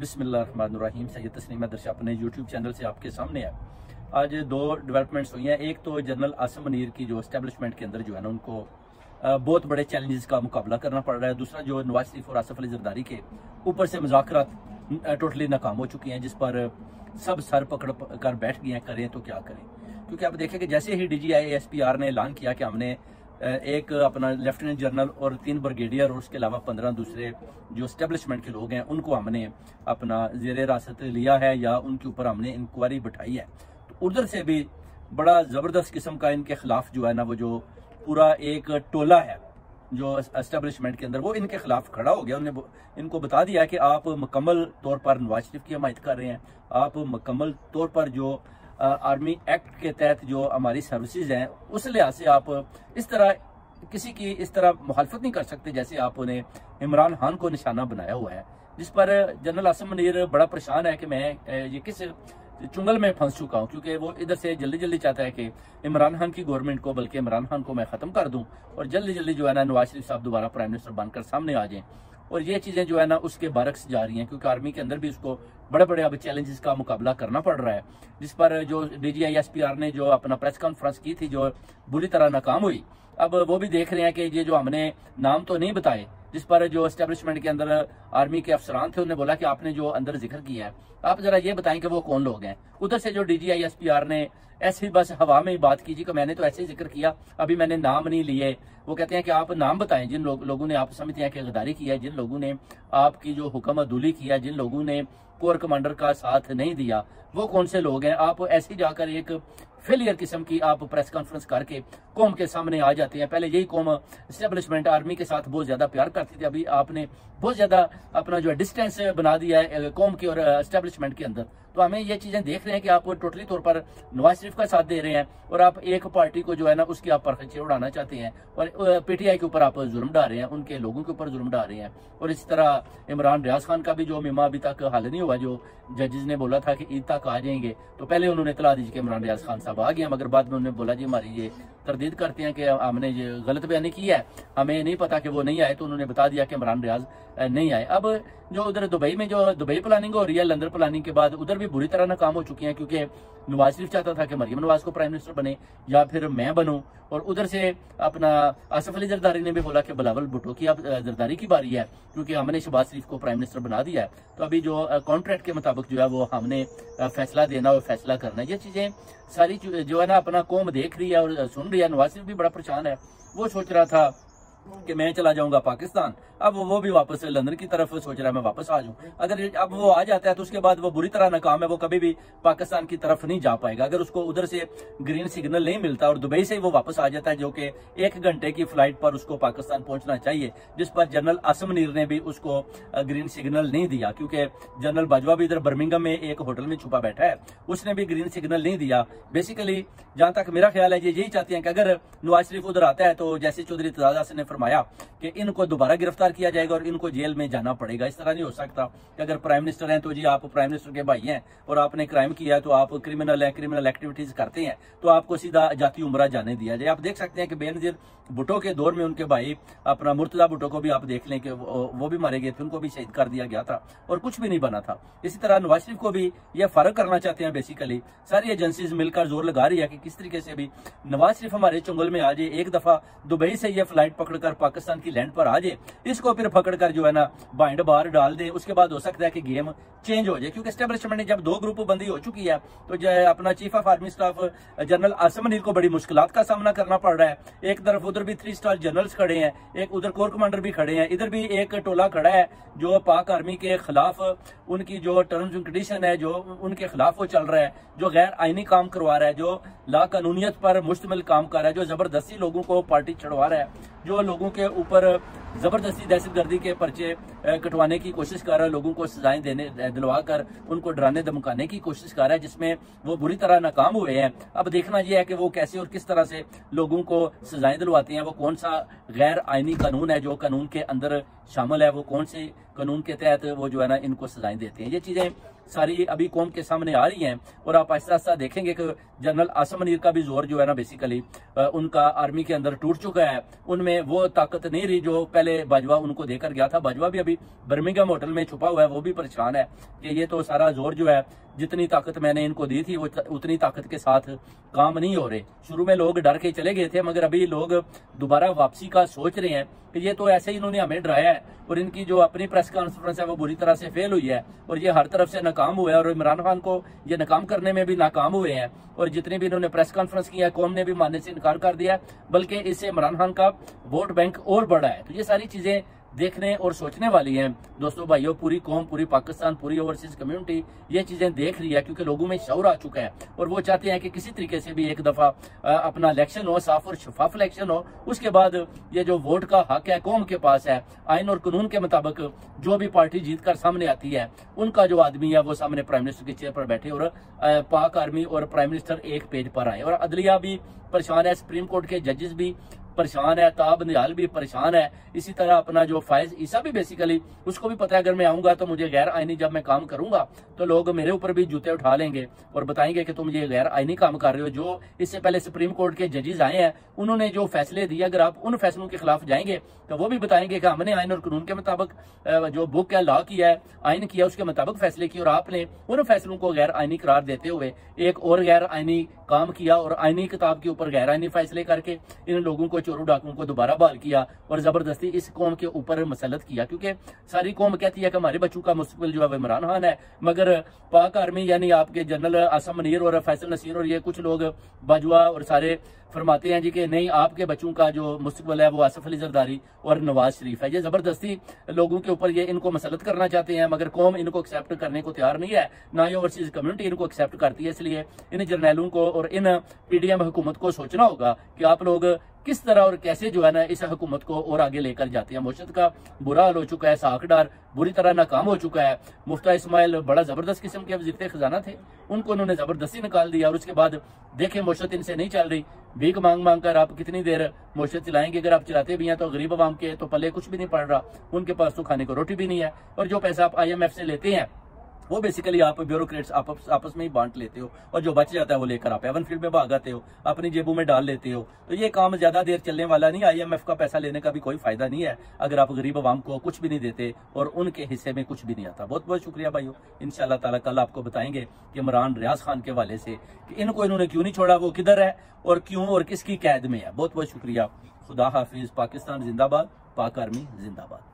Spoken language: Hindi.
बिस्मिल्लाहिर्रहमानिर्रहीम। सैयद तस्नीम दर्शा अपने यूट्यूब चैनल से आपके सामने है। आज दो डेवलपमेंट्स हुई हैं। एक तो जनरल आसिम मुनीर की जो एस्टेब्लिशमेंट के अंदर जो है ना उनको बहुत बड़े चैलेंजेस का मुकाबला करना पड़ रहा है। दूसरा जो नवाज शरीफ और आसिफ अली जरदारी के ऊपर से मुज़ाकरात टोटली नाकाम हो चुकी हैं, जिस पर सब सर पकड़ कर बैठ गए हैं, करें तो क्या करें। क्योंकि आप देखें कि जैसे ही DGI SPR ने ऐलान किया कि हमने एक अपना लेफ्टिनेंट जनरल और 3 ब्रिगेडियर और उसके अलावा 15 दूसरे जो स्टैब्लिशमेंट के लोग हैं उनको हमने अपना ज़ेर हिरासत लिया है या उनके ऊपर हमने इंक्वायरी बिठाई है, तो उधर से भी बड़ा ज़बरदस्त किस्म का इनके खिलाफ जो है ना वो जो पूरा एक टोला है जो एस्टेब्लिशमेंट के अंदर वो इनके खिलाफ खड़ा हो गया। उन्हें इनको बता दिया कि आप मुकम्मल तौर पर नवाज शरीफ की हमायत कर रहे हैं, आप मुकम्मल तौर पर जो आर्मी एक्ट के तहत जो हमारी सर्विसेज हैं उस लिहाज से आप इस तरह किसी की इस तरह मुखालफत नहीं कर सकते जैसे आपने इमरान खान को निशाना बनाया हुआ है। जिस पर जनरल आसिम मुनीर बड़ा परेशान है कि मैं ये किस चुंगल में फंस चुका हूँ, क्योंकि वो इधर से जल्दी जल्दी चाहता है कि इमरान खान की गवर्नमेंट को, बल्कि इमरान खान को मैं खत्म कर दूं और जल्दी जल्दी जो है ना नवाज शरीफ साहब दोबारा प्राइम मिनिस्टर बनकर सामने आ जाएं। और ये चीजें जो है ना उसके बारक्स जा रही हैं, क्योंकि आर्मी के अंदर भी उसको बड़े बड़े अब चैलेंजेस का मुकाबला करना पड़ रहा है। जिस पर जो DGI SPR ने जो अपना प्रेस कॉन्फ्रेंस की थी जो बुरी तरह नाकाम हुई, अब वो भी देख रहे हैं कि ये जो हमने नाम तो नहीं बताए, जिस पर जो एस्टेब्लिशमेंट के अंदर आर्मी के अफसरान थे उन्होंने बोला कि आपने जो अंदर जिक्र किया है आप जरा ये बताएं कि वो कौन लोग हैं। उधर से जो DGI SPR ने ऐसी बस हवा में ही बात कीजिए कि मैंने तो ऐसे ही जिक्र किया, अभी मैंने नाम नहीं लिए। वो कहते हैं कि आप नाम बताएं जिन लोगों ने आप समझते हैं कि गद्दारी किया है, जिन लोगों ने आपकी जो हुक्म अदूली किया, जिन लोगों ने कोर कमांडर का साथ नहीं दिया, वो कौन से लोग हैं। आप ऐसे जाकर एक फेलियर किस्म की आप प्रेस कॉन्फ्रेंस करके कौम के सामने आ जाते हैं। पहले यही कौम एस्टेब्लिशमेंट आर्मी के साथ बहुत ज्यादा प्यार करती थी, अभी आपने बहुत ज्यादा अपना जो है डिस्टेंस बना दिया है कौम की और एस्टेब्लिशमेंट के अंदर। तो हमें ये चीजें देख रहे हैं कि आप टोटली तौर पर नवाज शरीफ का साथ दे रहे हैं और आप एक पार्टी को जो है ना उसकी आप परखचे उड़ाना चाहते हैं और PTI के ऊपर आप जुल्म डाल रहे हैं, उनके लोगों के ऊपर जुल्म डाल रहे हैं। और इसी तरह इमरान रियाज खान का भी जो मीमा अभी तक हल नहीं हुआ, जो जजेस ने बोला था कि ईद तक आ जाएंगे, तो पहले उन्होंने इतला दी कि इमरान रियाज खान साहब आ गए, मगर बाद में उन्होंने बोला जी हमारी ये तरदीद करते हैं कि हमने ये गलत बयानी की है, हमें नहीं पता कि वो नहीं आए, तो उन्होंने बता दिया कि इमरान रियाज नहीं आए। अब जो उधर दुबई में जो दुबई प्लानिंग हो रही है, लंदन प्लानिंग के बाद उधर भी बुरी तरह नाकाम हो चुकी है, क्योंकि नवाज शरीफ चाहता था कि मरियम नवाज को प्राइम मिनिस्टर बने या फिर मैं बनूं, और उधर से अपना आसिफ अली जरदारी ने भी बोला कि बिलावल भुट्टो की अब जरदारी की बारी है, क्योंकि हमने शहबाज शरीफ को प्राइम मिनिस्टर बना दिया है। तो अभी जो कॉन्ट्रैक्ट के मुताबिक जो है वो हमने फैसला देना और फैसला करना है। ये चीजें सारी जो है ना अपना कौम देख रही है और सुन रही है। नवाज शरीफ भी बड़ा परेशान है, वो सोच रहा था कि मैं चला जाऊंगा पाकिस्तान, अब वो भी वापस लंदन की तरफ सोच रहा है मैं वापस आ जाऊं। अगर अब वो आ जाता है तो उसके बाद वो बुरी तरह नाकाम है, वो कभी भी पाकिस्तान की तरफ नहीं जा पाएगा। अगर उसको उधर से ग्रीन सिग्नल नहीं मिलता और दुबई से वो वापस आ जाता है, जो कि 1 घंटे की फ्लाइट पर उसको पाकिस्तान पहुंचना चाहिए, जिस पर जनरल आसिम मुनीर ने भी उसको ग्रीन सिग्नल नहीं दिया, क्योंकि जनरल बाजवा भी इधर बर्मिंघम में एक होटल में छुपा बैठा है, उसने भी ग्रीन सिग्नल नहीं दिया। बेसिकली जहां तक मेरा ख्याल है ये यही चाहते हैं कि अगर नवाज शरीफ उधर आता है तो जैसे चौधरी एतजाज हसन ने फरमाया कि इनको दोबारा गिरफ्तार किया जाएगा और इनको जेल में जाना पड़ेगा। इस तरह नहीं हो सकता कि अगर प्राइम मिनिस्टर हैं तो जी आप प्राइम मिनिस्टर के भाई हैं और आपने क्राइम किया है तो आप क्रिमिनल हैं, क्रिमिनल एक्टिविटीज करते हैं तो आपको सीधा जाती उम्रा जाने दिया जाए। आप देख सकते हैं कि बेनजीर भुट्टो के दौर में उनके भाई अपना मुर्तजा भुट्टो को भी आप देख लें कि वो भी मारे गए थे, उनको भी शहीद कर दिया गया था और कुछ भी नहीं बना था। इसी तरह नवाज शरीफ को भी यह फर्क करना चाहते हैं। बेसिकली सारी एजेंसीज मिलकर जोर लगा रही है कि किस तरीके से भी नवाज शरीफ हमारे चुंगल में आ जाए, एक दफा दुबई से यह फ्लाइट पकड़कर पाकिस्तान की लैंड पर आ जाए, इसको फिर पकड़कर जो है ना बाइंड बाहर डाल दे, उसके बाद हो सकता है कि गेम चेंज हो जाए। क्योंकि एस्टेब्लिशमेंट ने जब 2 ग्रुप बंदी हो चुकी है तो अपना chief of army staff general Asim Munir को बड़ी मुश्किलात का सामना करना पड़ रहा है। एक तरफ उधर भी 3 स्टार जनरल्स खड़े हैं, एक उधर कोर कमांडर भी खड़े हैं, इधर भी एक टोला खड़ा है जो पाक आर्मी के खिलाफ उनकी जो टर्म्स एंड कंडीशन है जो उनके खिलाफ वो चल रहा है, जो गैर आईनी काम करवा रहा है, जो ला कानूनियत पर मुश्तमिल काम कर रहा है, जो जबरदस्ती लोगों को पार्टी चढ़वा रहा है, जो लोगों के ऊपर जबरदस्ती दहशतगर्दी के पर्चे कटवाने की कोशिश कर रहा है, लोगों को सजाएं दिलवा कर उनको डराने धमकाने की कोशिश कर रहा है, जिसमें वो बुरी तरह नाकाम हुए हैं। अब देखना यह है कि वो कैसे और किस तरह से लोगों को सजाएं दिलवाते हैं, वो कौन सा गैर आईनी कानून है जो कानून के अंदर शामिल है, वो कौन से कानून के तहत वो जो है ना इनको सजाएं देते हैं। ये चीजें सारी अभी कौम के सामने आ रही हैं और आप आहिस्ता आहिस्ता देखेंगे कि जनरल आसिम मुनीर का भी जोर जो है ना बेसिकली उनका आर्मी के अंदर टूट चुका है। उनमें वो ताकत नहीं रही जो पहले बाजवा उनको देकर गया था। बाजवा भी अभी बर्मिंघम होटल में छुपा हुआ है, वो भी परेशान है कि ये तो सारा जोर जो है, जितनी ताकत मैंने इनको दी थी वो उतनी ताकत के साथ काम नहीं हो रहे। शुरू में लोग डर के चले गए थे, मगर अभी लोग दोबारा वापसी का सोच रहे हैं कि ये तो ऐसे ही इन्होंने हमें डराया है और इनकी जो अपनी प्रेस कॉन्फ्रेंस है वो बुरी तरह से फेल हुई है और ये हर तरफ से नाकाम हुआ है और इमरान खान को ये नाकाम करने में भी नाकाम हुए हैं और जितने भी इन्होंने प्रेस कॉन्फ्रेंस किया है कौम ने भी मानने से इनकार कर दिया है, बल्कि इससे इमरान खान का वोट बैंक और बढ़ा है। तो ये सारी चीजें देखने और सोचने वाली हैं दोस्तों भाइयों। पूरी कौम, पूरी पाकिस्तान, पूरी ओवरसीज कम्युनिटी ये चीजें देख रही है क्योंकि लोगों में शऊर आ चुका है और वो चाहते हैं कि किसी तरीके से भी एक दफा अपना इलेक्शन हो, साफ और शफाफ इलेक्शन हो। उसके बाद ये जो वोट का हक है कौम के पास है, आइन और कानून के मुताबिक जो भी पार्टी जीत कर सामने आती है उनका जो आदमी है वो सामने प्राइम मिनिस्टर की चेयर पर बैठे और पाक आर्मी और प्राइम मिनिस्टर एक पेज पर आए। और अदलिया भी परेशान है, सुप्रीम कोर्ट के जजेस भी परेशान है, ताब निहाल भी परेशान है, इसी तरह अपना जो फायज ईसा भी बेसिकली उसको भी पता है अगर मैं आऊंगा तो मुझे गैर आईनी जब मैं काम करूंगा तो लोग मेरे ऊपर भी जूते उठा लेंगे और बताएंगे कि तुम ये गैर आईनी काम कर रहे हो। जो इससे पहले सुप्रीम कोर्ट के जजेस आए हैं उन्होंने जो फैसले दिए, अगर आप उन फैसलों के खिलाफ जाएंगे तो वो भी बताएंगे कि हमने आइन और कानून के मुताबिक जो बुक है, लॉ किया है, आइन किया, उसके मुताबिक फैसले किए और आपने उन फैसलों को गैर आईनी करार देते हुए एक और गैर आईनी काम किया और आईनी किताब के ऊपर गैर आईनी फैसले करके इन लोगों को, चोरों डाकुओं को दोबारा बहाल किया और जबरदस्ती इस कौम के ऊपर मसलत किया। क्योंकि सारी कौम कहती है कि हमारे बच्चों का मुस्तकबिल जो है इमरान खान है, मगर पाक आर्मी यानी आपके जनरल आसिम मुनीर और फैसल नसीर और ये कुछ लोग बाजवा और सारे फरमाते हैं जी कि नहीं, आपके बच्चों का जो मुस्तकबिल है वो आसिफ अली जरदारी और नवाज शरीफ है। ये जबरदस्ती लोगों के ऊपर ये इनको मसलत करना चाहते हैं, मगर कौम इनको एक्सेप्ट करने को तैयार नहीं है, ना ही ओवरसीज कम्युनिटी इनको एक्सेप्ट करती है। इसलिए इन जर्नैलों को और इन पीडीएम हुकूमत को सोचना होगा कि आप लोग किस तरह और कैसे जो है ना इस हुकूमत को और आगे लेकर जाते हैं। मुर्शद का बुरा हाल हो चुका है, साकडार बुरी तरह नाकाम हो चुका है, मुफ्ता इस्माइल बड़ा जबरदस्त किस्म के वज़ीर खजाना थे, उनको उन्होंने जबरदस्ती निकाल दिया और उसके बाद देखें मुर्शद इनसे नहीं चल रही। भीख मांग मांग कर आप कितनी देर मुर्शद चलाएंगे? अगर आप चलाते भी हैं तो गरीब आवाम के तो पल्ले कुछ भी नहीं पड़ रहा, उनके पास तो खाने को रोटी भी नहीं है और जो पैसा आप IMF से लेते हैं वो बेसिकली आप ब्यूरोक्रेट्स आपस में ही बांट लेते हो और जो बच जाता है वो लेकर आप एवन फील्ड में भागाते हो, अपनी जेबों में डाल लेते हो। तो ये काम ज्यादा देर चलने वाला नहीं। IMF का पैसा लेने का भी कोई फायदा नहीं है अगर आप गरीब आवाम को कुछ भी नहीं देते और उनके हिस्से में कुछ भी नहीं आता। बहुत बहुत शुक्रिया भाइयों। इंशाल्लाह ताला कल आपको बताएंगे कि इमरान रियाज खान के हवाले से कि इनको इन्होंने क्यों नहीं छोड़ा, वो किधर है और क्यों और किसकी कैद में है। बहुत बहुत शुक्रिया। खुदा हाफिज। पाकिस्तान जिंदाबाद, पाक आर्मी जिंदाबाद।